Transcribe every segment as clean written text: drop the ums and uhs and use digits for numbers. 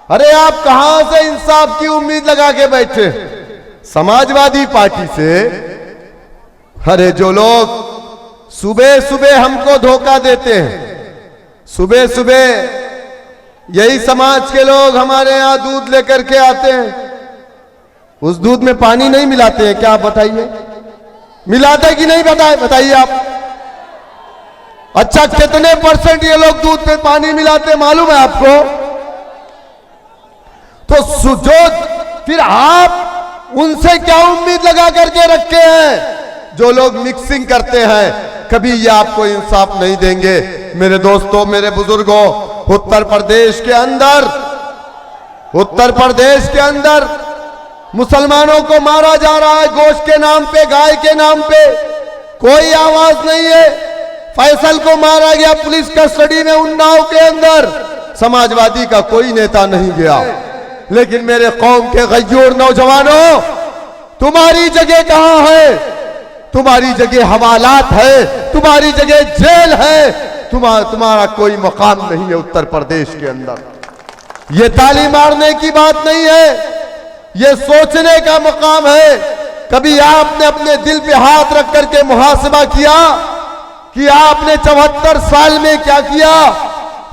अरे आप कहां से इंसाफ की उम्मीद लगा के बैठे? समाजवादी पार्टी से। अरे जो लोग सुबह सुबह हमको धोखा देते हैं, सुबह सुबह यही समाज के लोग हमारे यहां दूध लेकर के आते हैं, उस दूध में पानी नहीं मिलाते हैं क्या? आप बताइए, मिलाते कि नहीं? बताइए आप। अच्छा, कितने परसेंट ये लोग दूध में पानी मिलाते मालूम है आपको? तो जो फिर आप उनसे क्या उम्मीद लगा करके रखे हैं? जो लोग मिक्सिंग करते हैं कभी ये आपको इंसाफ नहीं देंगे। मेरे दोस्तों, मेरे बुजुर्गों, उत्तर प्रदेश के अंदर मुसलमानों को मारा जा रहा है गोश्त के नाम पे, गाय के नाम पे। कोई आवाज नहीं है। फैसल को मारा गया पुलिस कस्टडी में उन्नाव के अंदर, समाजवादी का कोई नेता नहीं गया। लेकिन मेरे कौम के गय्यूर नौजवानों, तुम्हारी जगह कहां है? तुम्हारी जगह हवालात है, तुम्हारी जगह जेल है, तुम्हारा कोई मकाम नहीं है उत्तर प्रदेश के अंदर। ये ताली मारने की बात नहीं है, ये सोचने का मकाम है। कभी आपने अपने दिल पे हाथ रख करके मुहासबा किया कि आपने 74 साल में क्या किया?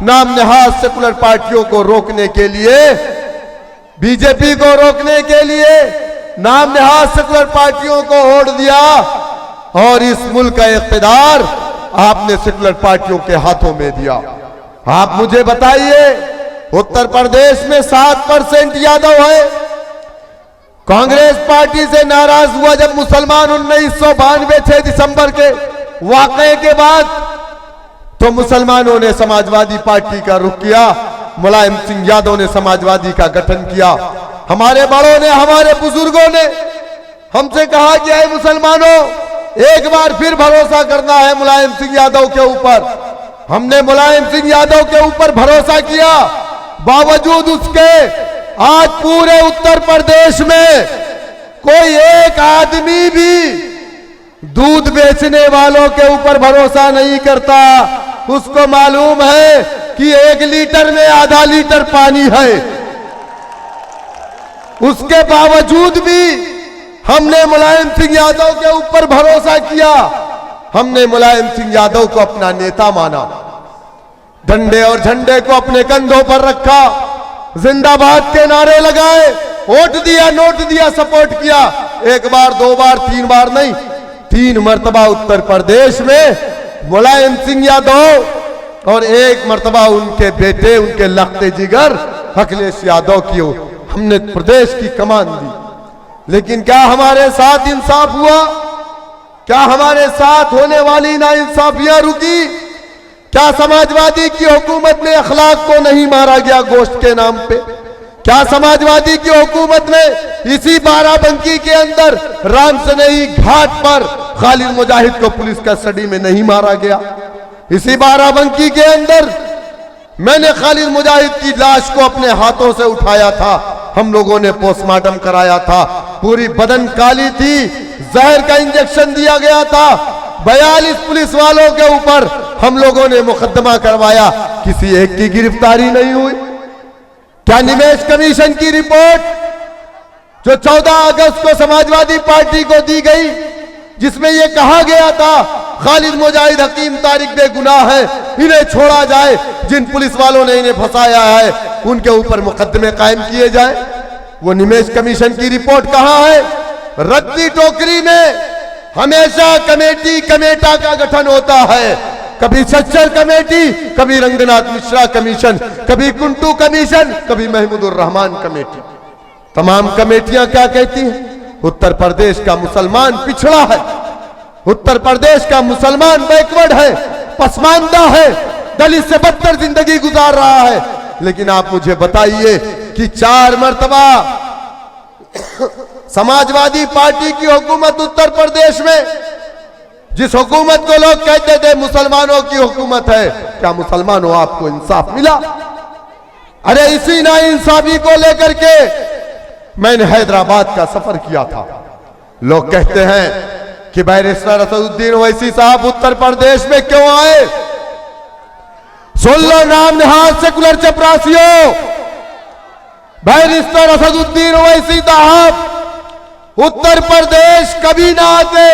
नाम नहाज सेकुलर पार्टियों को रोकने के लिए, बीजेपी को रोकने के लिए नाम नहाज सेकुलर पार्टियों को वोट दिया, और इस मुल्क का इख्तिदार आपने सेकुलर पार्टियों के हाथों में दिया। आप मुझे बताइए, उत्तर प्रदेश में 7% यादव है। कांग्रेस पार्टी से नाराज हुआ जब मुसलमान 1992 6 दिसंबर के वाकये के बाद, तो मुसलमानों ने समाजवादी पार्टी का रुख किया, मुलायम सिंह यादव ने समाजवादी का गठन किया। हमारे बड़ों ने, हमारे बुजुर्गों ने हमसे कहा कि ऐ मुसलमानों, एक बार फिर भरोसा करना है मुलायम सिंह यादव के ऊपर। हमने मुलायम सिंह यादव के ऊपर भरोसा किया। बावजूद उसके आज पूरे उत्तर प्रदेश में कोई एक आदमी भी दूध बेचने वालों के ऊपर भरोसा नहीं करता। उसको मालूम है कि 1 लीटर में आधा लीटर पानी है। उसके बावजूद भी हमने मुलायम सिंह यादव के ऊपर भरोसा किया। हमने मुलायम सिंह यादव को अपना नेता माना, डंडे और झंडे को अपने कंधों पर रखा, जिंदाबाद के नारे लगाए, वोट दिया, नोट दिया, सपोर्ट किया। 1 बार, 2 बार, 3 बार नहीं, 3 मर्तबा उत्तर प्रदेश में मुलायम सिंह यादव और 1 मर्तबा उनके बेटे, उनके लखते जिगर अखिलेश यादव की हमने प्रदेश की कमान दी। लेकिन क्या हमारे साथ इंसाफ हुआ? क्या हमारे साथ होने वाली नाइंसाफियां रुकी? क्या समाजवादी की हुकूमत में अखलाक को नहीं मारा गया गोश्त के नाम पे? क्या समाजवादी की हुकूमत में इसी बाराबंकी के अंदर राम सनेही घाट पर खालिद मुजाहिद को पुलिस कस्टडी में नहीं मारा गया? इसी बाराबंकी के अंदर मैंने खालिद मुजाहिद की लाश को अपने हाथों से उठाया था, हम लोगों ने पोस्टमार्टम कराया था, पूरी बदन काली थी, जहर का इंजेक्शन दिया गया था। 42 पुलिस वालों के ऊपर हम लोगों ने मुकदमा करवाया, किसी एक की गिरफ्तारी नहीं हुई। क्या निमेश कमीशन की रिपोर्ट जो 14 अगस्त को समाजवादी पार्टी को दी गई, जिसमें यह कहा गया था खालिद मुजाहिद, हकीम तारिक बेगुनाह है, इन्हें छोड़ा जाए, जिन पुलिस वालों ने इन्हें फंसाया है उनके ऊपर मुकदमे कायम किए जाए, वो निमेश कमीशन की रिपोर्ट कहां है? रद्दी टोकरी में हमेशा कमेटा का गठन होता है, कभी सच्चर कमेटी, कभी रंगनाथ मिश्रा कमीशन, कभी कुंटू कमीशन, कभी महमूदुर रहमान कमेटी। तमाम कमेटियां क्या कहती हैं? उत्तर प्रदेश का मुसलमान पिछड़ा है, उत्तर प्रदेश का मुसलमान बैकवर्ड है, पसमानदा है, दलित से बदतर जिंदगी गुजार रहा है। लेकिन आप मुझे बताइए कि 4 मर्तबा समाजवादी पार्टी की हुकूमत उत्तर प्रदेश में, जिस हुकूमत को लोग कहते थे मुसलमानों की हुकूमत है, क्या मुसलमानों आपको इंसाफ मिला? अरे इसी नाइंसाफी को लेकर के मैंने हैदराबाद का सफर किया था। लोग कहते हैं कि बैरिस्टर असदुद्दीन ओवैसी साहब उत्तर प्रदेश में क्यों आए? सुन लो नाम नहाज सेकुलर चपरासियों, बैरिस्टर असदुद्दीन ओवैसी साहब उत्तर प्रदेश कभी ना आते,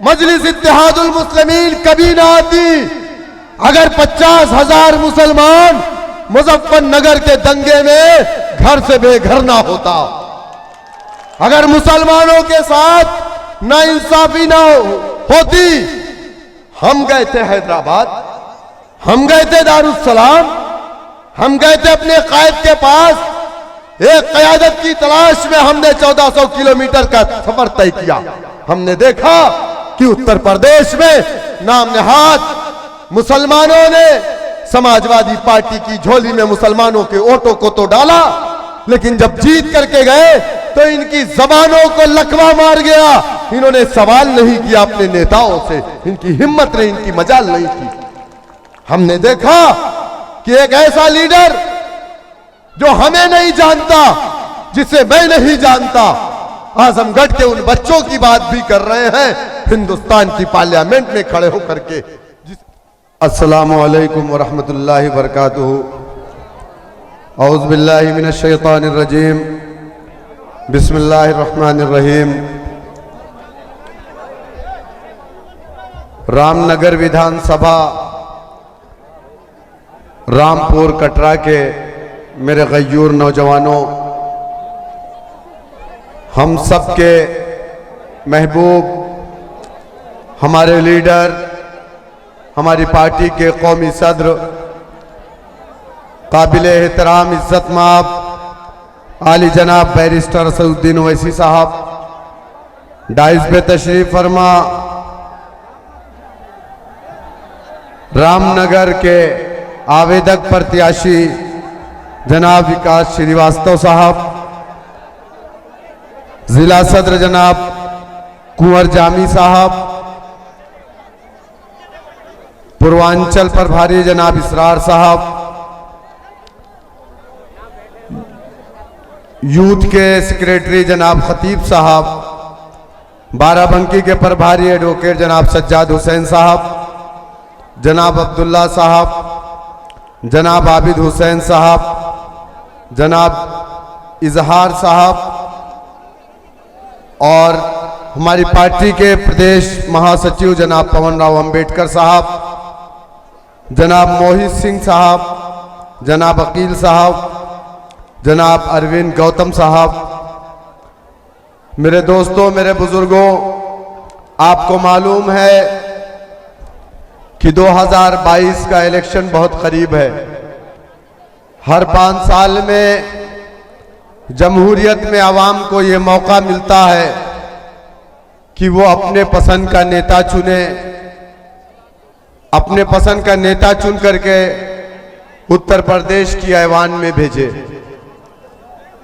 मजलिस इत्तेहादुल मुस्लिमीन कभी ना आती अगर 50,000 मुसलमान मुजफ्फरनगर के दंगे में घर से बेघर ना होता, अगर मुसलमानों के साथ नाइंसाफी ना होती। हम गए थे हैदराबाद, हम गए थे दारुस्सलाम, हम गए थे अपने कायद के पास, एक क़यादत की तलाश में हमने 1400 किलोमीटर का सफर तय किया। हमने देखा कि उत्तर प्रदेश में नाम नहाद मुसलमानों ने समाजवादी पार्टी की झोली में मुसलमानों के वोटों को तो डाला, लेकिन जब जीत करके गए तो इनकी जबानों को लकवा मार गया। इन्होंने सवाल नहीं किया अपने नेताओं से, इनकी हिम्मत नहीं, इनकी मजाल नहीं की। हमने देखा कि एक ऐसा लीडर जो हमें नहीं जानता, जिसे मैं नहीं जानता, आजमगढ़ के उन बच्चों की बात भी कर रहे हैं हिंदुस्तान की पार्लियामेंट में खड़े होकर के। अस्सलामु अलैकुम व रहमतुल्लाहि व बरकातुहू। औज़ु बिल्लाहि मिनश शैतानिर रजीम, बिस्मिल्लाहिर रहमानिर रहीम। रामनगर विधानसभा रामपुर कटरा के मेरे गय्यूर नौजवानों, हम सब के महबूब, हमारे लीडर, हमारी पार्टी के कौमी सदर, काबिल एहतराम इज्जत माब आली जनाब बैरिस्टर असदुद्दीन ओवैसी साहब, डाइस पे तशरीफ फरमा, रामनगर के आवेदक प्रत्याशी जनाब विकास श्रीवास्तव साहब, जिला सदर जनाब कुंवर जामी साहब, पूर्वांचल प्रभारी जनाब इसरार साहब, यूथ के सेक्रेटरी जनाब खतीब साहब, बाराबंकी के प्रभारी एडवोकेट जनाब सज्जाद हुसैन साहब, जनाब अब्दुल्ला साहब, जनाब आबिद हुसैन साहब, जनाब इजहार साहब और हमारी पार्टी के प्रदेश महासचिव जनाब पवन राव अंबेडकर साहब, जनाब मोहित सिंह साहब, जनाब अकील साहब, जनाब अरविंद गौतम साहब। मेरे दोस्तों, मेरे बुजुर्गों, आपको मालूम है कि 2022 का इलेक्शन बहुत करीब है। हर 5 साल में जमहूरियत में आवाम को ये मौका मिलता है कि वो अपने पसंद का नेता चुने, अपने पसंद का नेता चुन करके उत्तर प्रदेश की ऐवान में भेजे।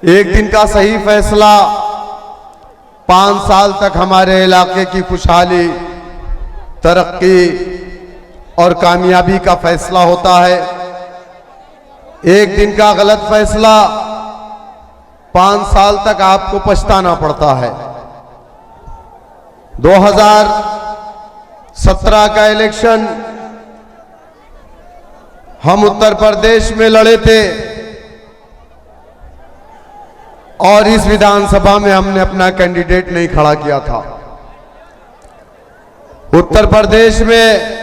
एक दिन का सही फैसला 5 साल तक हमारे इलाके की खुशहाली, तरक्की और कामयाबी का फैसला होता है। एक दिन का गलत फैसला 5 साल तक आपको पछताना पड़ता है। 2017 का इलेक्शन हम उत्तर प्रदेश में लड़े थे और इस विधानसभा में हमने अपना कैंडिडेट नहीं खड़ा किया था। उत्तर प्रदेश में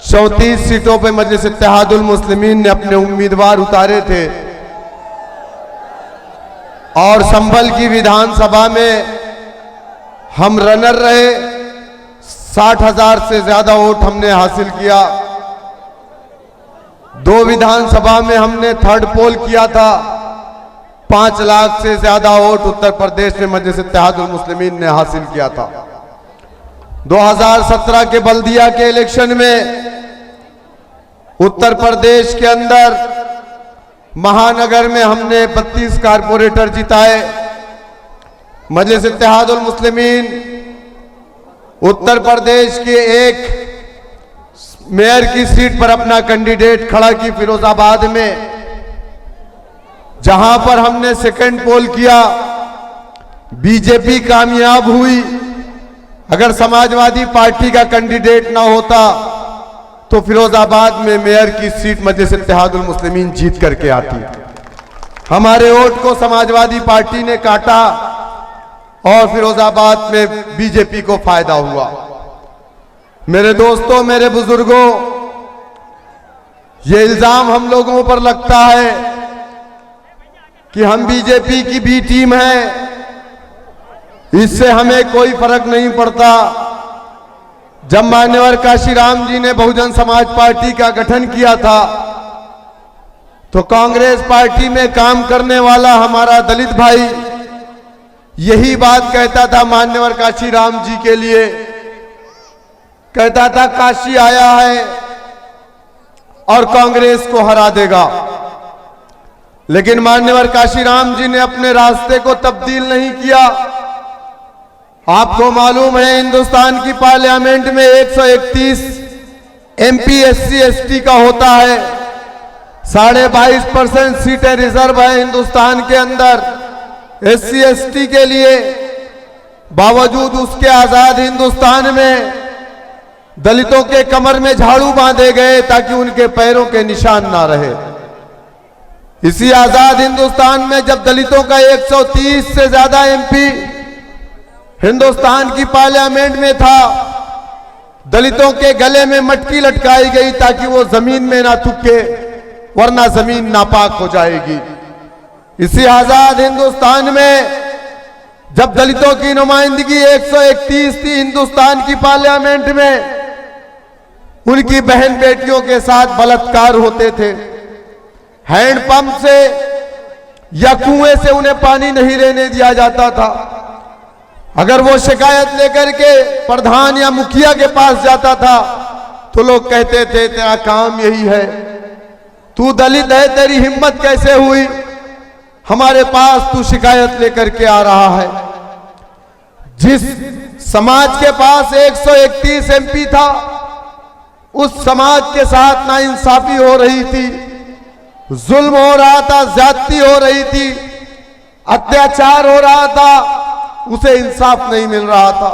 34 सीटों पे मजलिस इत्तेहादुल मुस्लिमीन ने अपने उम्मीदवार उतारे थे और संभल की विधानसभा में हम रनर रहे। 60,000 से ज्यादा वोट हमने हासिल किया। 2 विधानसभा में हमने थर्ड पोल किया था। 5 लाख से ज्यादा वोट उत्तर प्रदेश में मजलिस इत्तेहादुल मुस्लिमीन ने हासिल किया था। 2017 के बल्दिया के इलेक्शन में उत्तर प्रदेश के अंदर महानगर में हमने 32 कारपोरेटर जिताए। मजलिस इत्तेहादुल मुस्लिमीन उत्तर प्रदेश के एक मेयर की सीट पर अपना कैंडिडेट खड़ा की फिरोजाबाद में, जहां पर हमने सेकंड पोल किया। बीजेपी कामयाब हुई। अगर समाजवादी पार्टी का कैंडिडेट ना होता तो फिरोजाबाद में मेयर की सीट मजलिस इत्तेहादुल मुस्लिमीन जीत करके आती। हमारे वोट को समाजवादी पार्टी ने काटा और फिरोजाबाद में बीजेपी को फायदा हुआ। मेरे दोस्तों, मेरे बुजुर्गों, ये इल्जाम हम लोगों पर लगता है कि हम बीजेपी की बी टीम है, इससे हमें कोई फर्क नहीं पड़ता। जब मान्यवर काशीराम जी ने बहुजन समाज पार्टी का गठन किया था तो कांग्रेस पार्टी में काम करने वाला हमारा दलित भाई यही बात कहता था मान्यवर काशीराम जी के लिए, कहता था काशी आया है और कांग्रेस को हरा देगा। लेकिन मान्यवर काशीराम जी ने अपने रास्ते को तब्दील नहीं किया। आपको मालूम है हिंदुस्तान की पार्लियामेंट में 131 एमपी एससी एसटी का होता है, 22.5% सीटें रिजर्व है हिंदुस्तान के अंदर एससी एसटी के लिए। बावजूद उसके आजाद हिंदुस्तान में दलितों के कमर में झाड़ू बांधे गए ताकि उनके पैरों के निशान ना रहे। इसी आजाद हिंदुस्तान में जब दलितों का 130 से ज्यादा एमपी हिंदुस्तान की पार्लियामेंट में था, दलितों के गले में मटकी लटकाई गई ताकि वो जमीन में ना थूके वरना जमीन नापाक हो जाएगी। इसी आजाद हिंदुस्तान में जब दलितों की नुमाइंदगी 131 थी हिंदुस्तान की पार्लियामेंट में, उनकी बहन बेटियों के साथ बलात्कार होते थे। हैंडपंप से या कुएं से उन्हें पानी नहीं लेने दिया जाता था। अगर वो शिकायत लेकर के प्रधान या मुखिया के पास जाता था तो लोग कहते थे तेरा काम यही है, तू दलित है, तेरी हिम्मत कैसे हुई हमारे पास तू शिकायत लेकर के आ रहा है। जिस समाज के पास 131 एमपी था उस समाज के साथ नाइंसाफी हो रही थी, जुल्म हो रहा था, ज्यादती हो रही थी, अत्याचार हो रहा था, उसे इंसाफ नहीं मिल रहा था।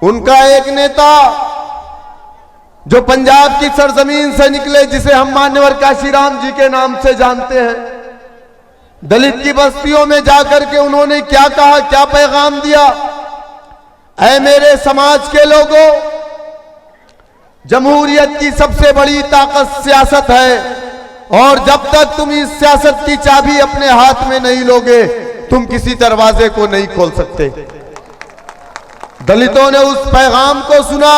उनका एक नेता जो पंजाब की सरजमीन से निकले, जिसे हम मान्यवर काशीराम जी के नाम से जानते हैं, दलित की बस्तियों में जाकर के उन्होंने क्या कहा, क्या पैगाम दिया। ऐ मेरे समाज के लोगों, जमहूरियत की सबसे बड़ी ताकत सियासत है और जब तक तुम इस सियासत की चाबी अपने हाथ में नहीं लोगे तुम किसी दरवाजे को नहीं खोल सकते। दलितों ने उस पैगाम को सुना।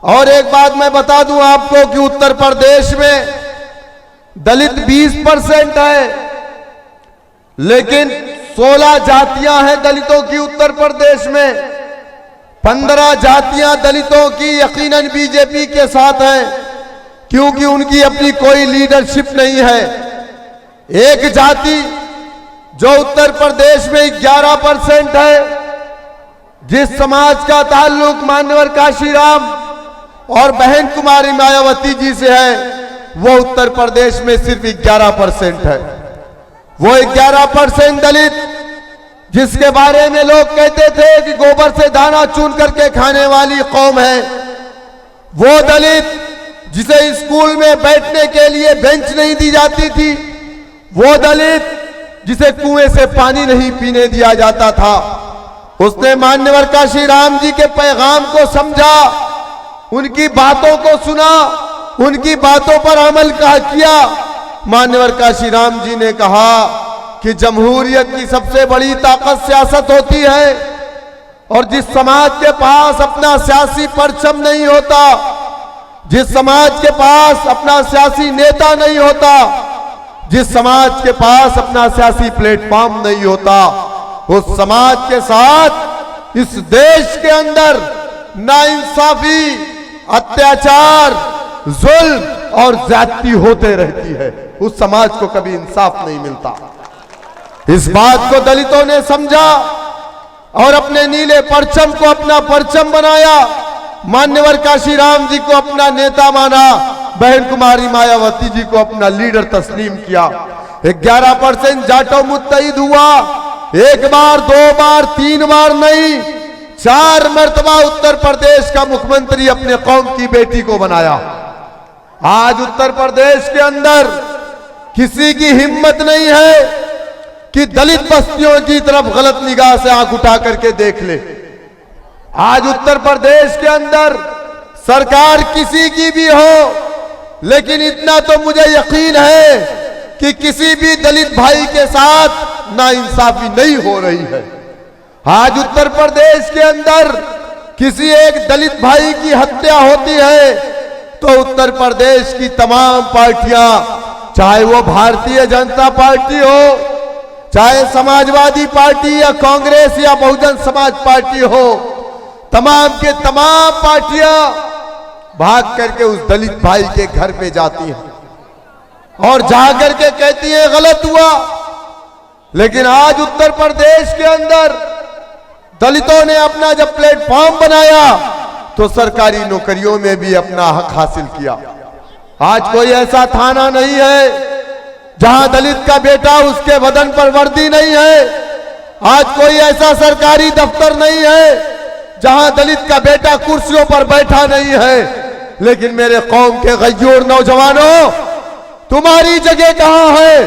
और एक बात मैं बता दूं आपको कि उत्तर प्रदेश में दलित 20% है, लेकिन 16 जातियां हैं दलितों की उत्तर प्रदेश में। 15 जातियां दलितों की यकीनन बीजेपी के साथ हैं क्योंकि उनकी अपनी कोई लीडरशिप नहीं है। एक जाति जो उत्तर प्रदेश में 11% है, जिस समाज का ताल्लुक मान्यवर काशीराम और बहन कुमारी मायावती जी से है, वो उत्तर प्रदेश में सिर्फ 11% है। वो 11% दलित जिसके बारे में लोग कहते थे कि गोबर से दाना चुन करके खाने वाली कौम है, वो दलित जिसे स्कूल में बैठने के लिए बेंच नहीं दी जाती थी, वो दलित जिसे कुएं से पानी नहीं पीने दिया जाता था, उसने मान्यवर काशीराम जी के पैगाम को समझा, उनकी बातों को सुना, उनकी बातों पर अमल किया। मान्यवर काशीराम जी ने कहा कि जमहूरियत की सबसे बड़ी ताकत सियासत होती है और जिस समाज के पास अपना सियासी परचम नहीं होता, जिस समाज के पास अपना सियासी नेता नहीं होता, जिस समाज के पास अपना सियासी प्लेटफॉर्म नहीं होता, उस समाज के साथ इस देश के अंदर नाइंसाफी, अत्याचार, जुल्म और ज्यादती होते रहती है। उस समाज को कभी इंसाफ नहीं मिलता। इस बात को दलितों ने समझा और अपने नीले परचम को अपना परचम बनाया, मान्यवर काशीराम जी को अपना नेता माना, बहन कुमारी मायावती जी को अपना लीडर तस्लीम किया। 11% जाटो मुत्तहिद हुआ, एक बार, दो बार, 3 बार नहीं, 4 मर्तबा उत्तर प्रदेश का मुख्यमंत्री अपने कौम की बेटी को बनाया। आज उत्तर प्रदेश के अंदर किसी की हिम्मत नहीं है कि दलित बस्तियों की तरफ गलत निगाह से आंख उठा करके देख ले। आज उत्तर प्रदेश के अंदर सरकार किसी की भी हो, लेकिन इतना तो मुझे यकीन है कि किसी भी दलित भाई के साथ नाइंसाफी नहीं हो रही है। आज उत्तर प्रदेश के अंदर किसी एक दलित भाई की हत्या होती है तो उत्तर प्रदेश की तमाम पार्टियां, चाहे वो भारतीय जनता पार्टी हो, चाहे समाजवादी पार्टी या कांग्रेस या बहुजन समाज पार्टी हो, तमाम के तमाम पार्टियां भाग करके उस दलित भाई के घर पे जाती हैं और जाकर के कहती हैं गलत हुआ। लेकिन आज उत्तर प्रदेश के अंदर दलितों ने अपना जब प्लेटफॉर्म बनाया तो सरकारी नौकरियों में भी अपना हक हासिल किया। आज कोई ऐसा थाना नहीं है जहां दलित का बेटा उसके बदन पर वर्दी नहीं है। आज कोई ऐसा सरकारी दफ्तर नहीं है जहां दलित का बेटा कुर्सियों पर बैठा नहीं है। लेकिन मेरे कौम के गय्यूर नौजवानों, तुम्हारी जगह कहां है?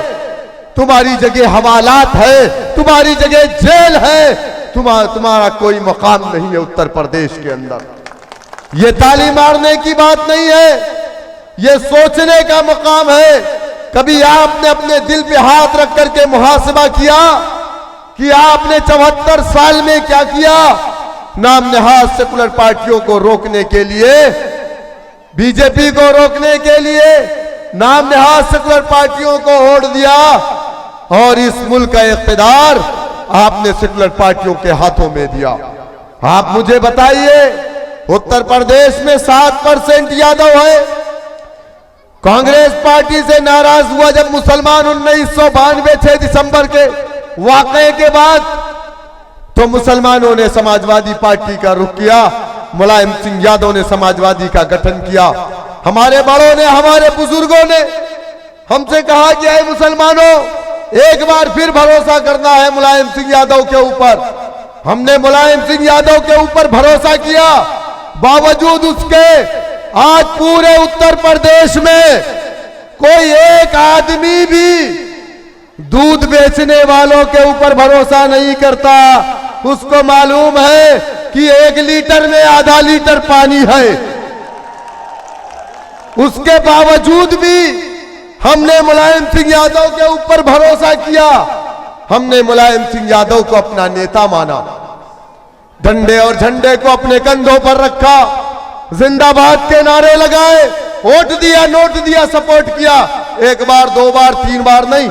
तुम्हारी जगह हवालात है, तुम्हारी जगह जेल है, तुम्हारा कोई मकाम नहीं है उत्तर प्रदेश के अंदर। ये ताली मारने की बात नहीं है, ये सोचने का मकाम है। कभी आपने अपने दिल पे हाथ रख करके मुहासबा किया कि आपने 74 साल में क्या किया? नाम नहाज सेकुलर पार्टियों को रोकने के लिए, बीजेपी को रोकने के लिए नाम नहाज सेकुलर पार्टियों को वोट दिया और इस मुल्क का इख्तिदार आपने सेकुलर पार्टियों के हाथों में दिया। आप मुझे बताइए, उत्तर प्रदेश में 7% यादव है। कांग्रेस पार्टी से नाराज हुआ जब मुसलमान 1992 6 दिसंबर के वाकये के बाद, तो मुसलमानों ने समाजवादी पार्टी का रुख किया, मुलायम सिंह यादव ने समाजवादी का गठन किया। हमारे बड़ों ने, हमारे बुजुर्गों ने हमसे कहा कि ऐ मुसलमानों, एक बार फिर भरोसा करना है मुलायम सिंह यादव के ऊपर। हमने मुलायम सिंह यादव के ऊपर भरोसा किया, बावजूद उसके आज पूरे उत्तर प्रदेश में कोई एक आदमी भी दूध बेचने वालों के ऊपर भरोसा नहीं करता। उसको मालूम है कि 1 लीटर में आधा लीटर पानी है। उसके बावजूद भी हमने मुलायम सिंह यादव के ऊपर भरोसा किया। हमने मुलायम सिंह यादव को अपना नेता माना, डंडे और झंडे को अपने कंधों पर रखा, जिंदाबाद के नारे लगाए, वोट दिया, नोट दिया, सपोर्ट किया। 1 बार 2 बार 3 बार नहीं,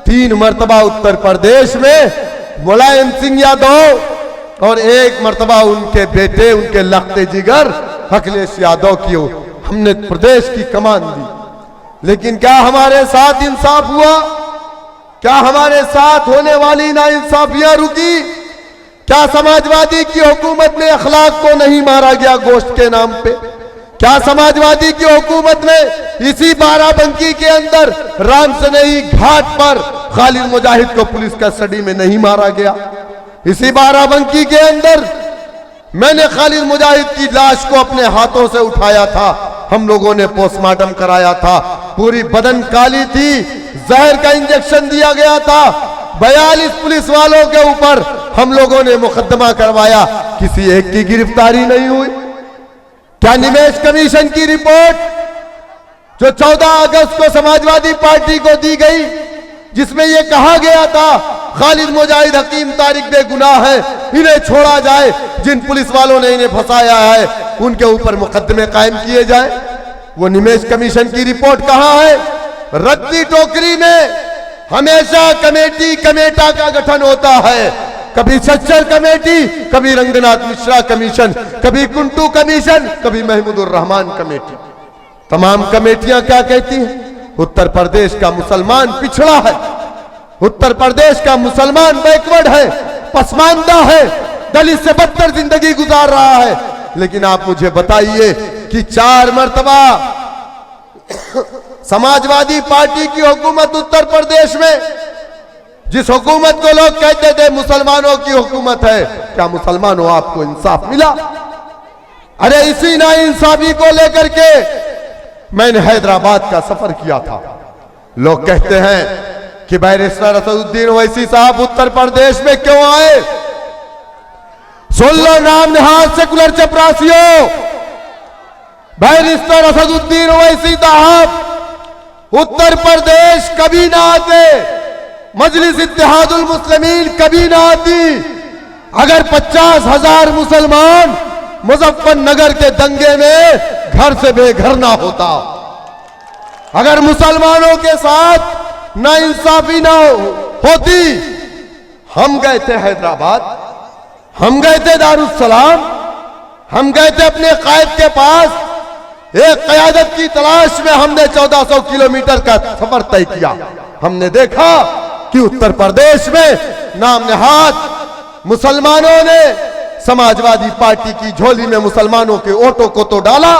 3 मर्तबा उत्तर प्रदेश में मुलायम सिंह यादव और 1 मर्तबा उनके बेटे, उनके लखते जिगर अखिलेश यादव की हमने प्रदेश की कमान दी। लेकिन क्या हमारे साथ इंसाफ हुआ? क्या हमारे साथ होने वाली नाइंसाफियां रुकी? क्या समाजवादी की हुकूमत में अखलाक को नहीं मारा गया गोश्त के नाम पे? क्या समाजवादी की हुकूमत में इसी बाराबंकी के अंदर रामसनेही घाट पर खालिद मुजाहिद को पुलिस कस्टडी में नहीं मारा गया? इसी बाराबंकी के अंदर मैंने खालिद मुजाहिद की लाश को अपने हाथों से उठाया था, हम लोगों ने पोस्टमार्टम कराया था, पूरी बदन काली थी, जहर का इंजेक्शन दिया गया था, 42 पुलिस वालों के ऊपर हम लोगों ने मुकदमा करवाया, किसी एक की गिरफ्तारी नहीं हुई। क्या निमेश कमीशन की रिपोर्ट जो 14 अगस्त को समाजवादी पार्टी को दी गई, जिसमें यह कहा गया था खालिद मुजाहिद, हकीम तारिक बेगुनाह है, इन्हें छोड़ा जाए, जिन पुलिस वालों ने इन्हें फंसाया है उनके ऊपर मुकदमे कायम किए जाए, वो निमेश कमीशन की रिपोर्ट कहां है? रद्दी टोकरी में हमेशा कमेटी कमेटा का गठन होता है, कभी सच्चर कमेटी, कभी रंगनाथ मिश्रा कमीशन, कभी कुंटू कमीशन, कभी महमूदुर रहमान कमेटी। तमाम कमेटियां क्या कहती हैं? उत्तर प्रदेश का मुसलमान पिछड़ा है, उत्तर प्रदेश का मुसलमान बैकवर्ड है, पसमानदा है, दलित से बदतर जिंदगी गुजार रहा है। लेकिन आप मुझे बताइए कि 4 मर्तबा समाजवादी पार्टी की हुकूमत उत्तर प्रदेश में, जिस हुकूमत को लोग कहते थे मुसलमानों की हुकूमत है, क्या मुसलमानों आपको इंसाफ मिला? अरे इसी नाइंसाफी को लेकर के मैंने हैदराबाद का सफर किया था। लोग कहते हैं कि बैरिस्टर असदुद्दीन ओवैसी साहब उत्तर प्रदेश में क्यों आए? सुन लो नाम निहाल सेकुलर चपरासियों, बैरिस्टर असदुद्दीन ओवैसी साहब उत्तर प्रदेश कभी ना आते, मजलिस इत्तेहादुल मुस्लिमीन कभी ना आती अगर 50,000 मुसलमान मुजफ्फरनगर के दंगे में घर से बेघर ना होता, अगर मुसलमानों के साथ नाइंसाफी ना होती। हम गए थे हैदराबाद, हम गए थे दारुस्सलाम, हम गए थे अपने कायद के पास, एक क़यादत की तलाश में हमने 1400 किलोमीटर का सफर तय किया। हमने देखा कि उत्तर प्रदेश में नाम नहाद मुसलमानों ने समाजवादी पार्टी की झोली में मुसलमानों के वोटों को तो डाला,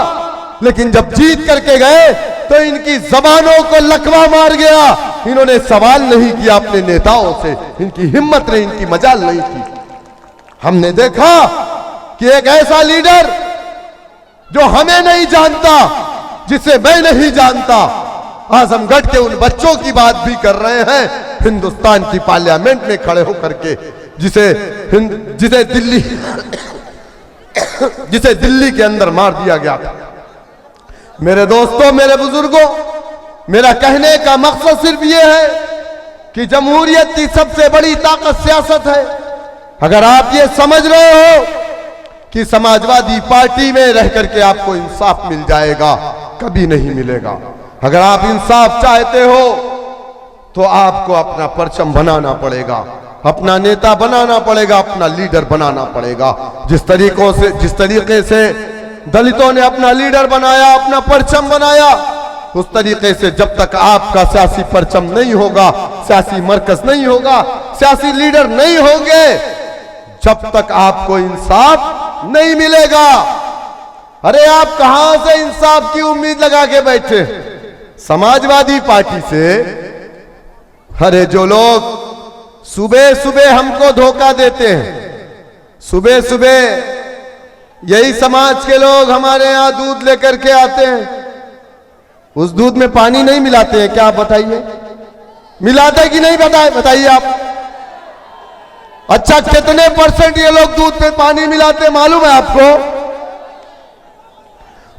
लेकिन जब जीत करके गए तो इनकी जबानों को लकवा मार गया। इन्होंने सवाल नहीं किया अपने नेताओं से, इनकी हिम्मत नहीं, इनकी मजाल नहीं थी। हमने देखा कि एक ऐसा लीडर जो हमें नहीं जानता, जिसे मैं नहीं जानता, आजमगढ़ के उन बच्चों की बात भी कर रहे हैं हिंदुस्तान की पार्लियामेंट में खड़े होकर के, जिसे दिल्ली के अंदर मार दिया गया था। मेरे दोस्तों, मेरे बुजुर्गों, मेरा कहने का मकसद सिर्फ ये है कि जमहूरियत की सबसे बड़ी ताकत सियासत है। अगर आप ये समझ रहे हो कि समाजवादी पार्टी में रह करके आपको इंसाफ मिल जाएगा, कभी नहीं मिलेगा। अगर आप इंसाफ चाहते हो तो आपको अपना परचम बनाना पड़ेगा, अपना नेता बनाना पड़ेगा, अपना लीडर बनाना पड़ेगा। जिस तरीके से दलितों ने अपना लीडर बनाया, अपना परचम बनाया, उस तरीके से जब तक आपका सियासी परचम नहीं होगा, सियासी मरकज नहीं होगा, सियासी लीडर नहीं होंगे, जब तक आपको इंसाफ नहीं मिलेगा। अरे आप कहां से इंसाफ की उम्मीद लगा के बैठे? समाजवादी पार्टी से। अरे जो लोग सुबह सुबह हमको धोखा देते हैं, सुबह सुबह यही समाज के लोग हमारे यहां दूध लेकर के आते हैं, उस दूध में पानी नहीं मिलाते हैं क्या? आप बताइए, मिलाते कि नहीं? बताइए आप। अच्छा, कितने % ये लोग दूध में पानी मिलाते मालूम है आपको?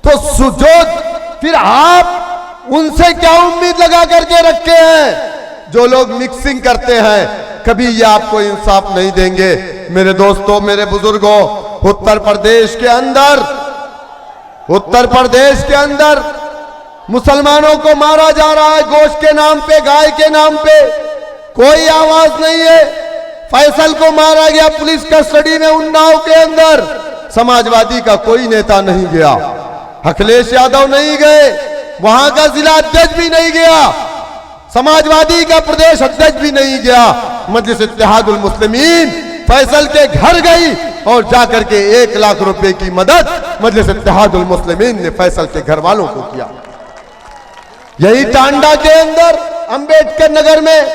तो जो फिर आप उनसे क्या उम्मीद लगा करके रखे हैं? जो लोग मिक्सिंग करते हैं, कभी ये आपको इंसाफ नहीं देंगे। मेरे दोस्तों, मेरे बुजुर्गों, उत्तर प्रदेश के अंदर मुसलमानों को मारा जा रहा है गोश्त के नाम पे, गाय के नाम पे, कोई आवाज नहीं है। फैसल को मारा गया पुलिस कस्टडी में उन्नाव के अंदर, समाजवादी का कोई नेता नहीं गया, अखिलेश यादव नहीं गए, वहां का जिला अध्यक्ष भी नहीं गया, समाजवादी का प्रदेश अध्यक्ष भी नहीं गया। मजलिस इत्तेहादुल मुस्लिमीन फैसल के घर गई और जाकर के 1 लाख रुपए की मदद मजलिस इत्तेहादुल मुस्लिमीन ने फैसल के घर वालों को किया। यही टांडा के अंदर अंबेडकर नगर में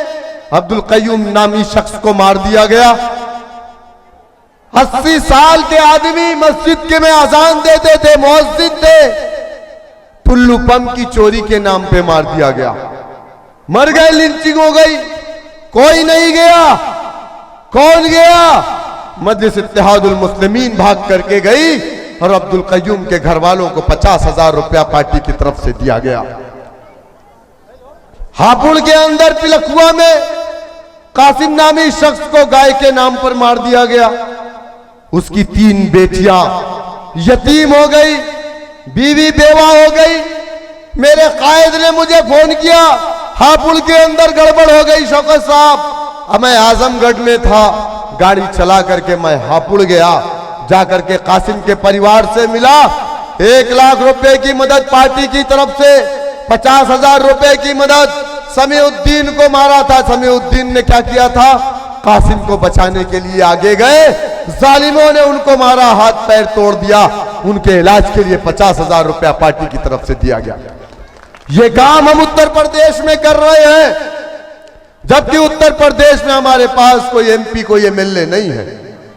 अब्दुल कयूम नामी शख्स को मार दिया गया। 80 साल के आदमी मस्जिद के में अजान देते थे, मुअज्जिन थे, टुल्लू पंप की चोरी के नाम पे मार दिया गया, मर गए, लिंचिंग हो गई, कोई नहीं गया। कौन गया? मजलिस इत्तेहादुल मुस्लिमीन भाग करके गई और अब्दुल कयूम के घर वालों को 50,000 रुपया पार्टी की तरफ से दिया गया। हापुड़ के अंदर पिलखुआ में कासिम नामी शख्स को गाय के नाम पर मार दिया गया। उसकी 3 बेटियां यतीम हो गई, बीवी बेवा हो गई। मेरे कायद ने मुझे फोन किया, हापुड़ के अंदर गड़बड़ हो गई शौकत साहब। अब मैं आजमगढ़ में था, गाड़ी चला करके मैं हापुड़ गया, जाकर के कासिम के परिवार से मिला। 1 लाख रुपए की मदद पार्टी की तरफ से, 50,000 रुपए की मदद। समीउद्दीन को मारा था, समीउद्दीन ने क्या किया था? कासिम को बचाने के लिए आगे गए, जालिमों ने उनको मारा, हाथ पैर तोड़ दिया। उनके इलाज के लिए 50,000 रुपया पार्टी की तरफ से दिया गया। ये काम हम उत्तर प्रदेश में कर रहे हैं, जबकि उत्तर प्रदेश में हमारे पास कोई एमपी, कोई एमएलए नहीं है।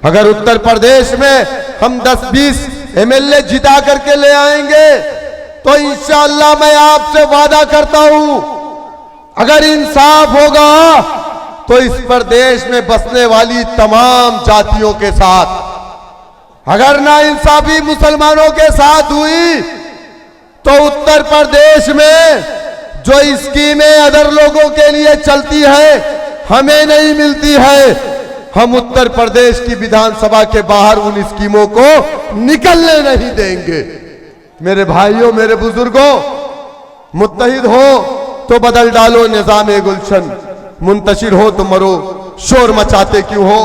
अगर उत्तर प्रदेश में हम 10-20 एमएलए जिता करके ले आएंगे तो इंशाअल्लाह मैं आपसे वादा करता हूं, अगर इंसाफ होगा तो इस प्रदेश में बसने वाली तमाम जातियों के साथ, अगर नाइंसाफी मुसलमानों के साथ हुई तो उत्तर प्रदेश में जो स्कीमें अदर लोगों के लिए चलती है हमें नहीं मिलती है। हम उत्तर प्रदेश की विधानसभा के बाहर उन स्कीमों को निकलने नहीं देंगे। मेरे भाइयों, मेरे बुजुर्गों, मुत्तहिद हो तो बदल डालो निजाम गुलशन, मुंतशिर हो तो मरो, शोर मचाते क्यों हो।